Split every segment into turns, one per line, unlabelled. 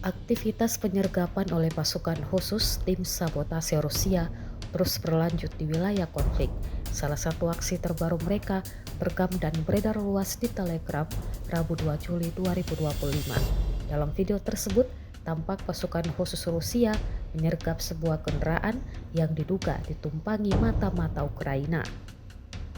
Aktivitas penyergapan oleh pasukan khusus tim sabotase Rusia terus berlanjut di wilayah konflik. Salah satu aksi terbaru mereka terekam dan beredar luas di Telegram Rabu 2 Juli 2025. Dalam video tersebut, tampak pasukan khusus Rusia menyergap sebuah kendaraan yang diduga ditumpangi mata-mata Ukraina.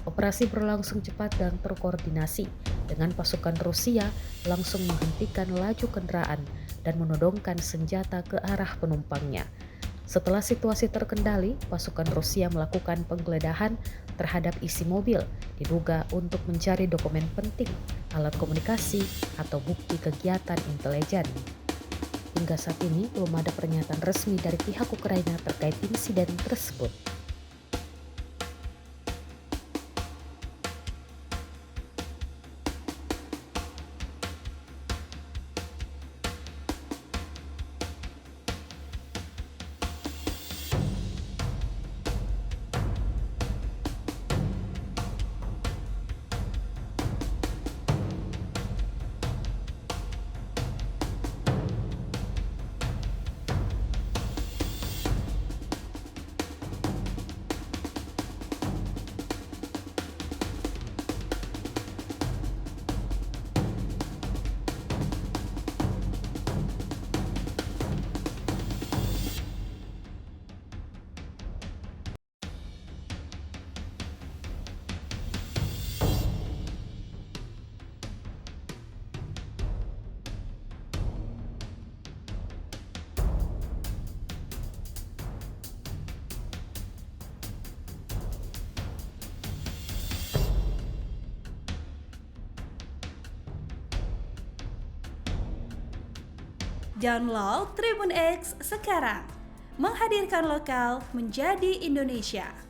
Operasi berlangsung cepat dan terkoordinasi, dengan pasukan Rusia langsung menghentikan laju kendaraan dan menodongkan senjata ke arah penumpangnya. Setelah situasi terkendali, pasukan Rusia melakukan penggeledahan terhadap isi mobil, diduga untuk mencari dokumen penting, alat komunikasi, atau bukti kegiatan intelijen. Hingga saat ini belum ada pernyataan resmi dari pihak Ukraina terkait insiden tersebut.
Download Tribun X sekarang, menghadirkan lokal menjadi Indonesia.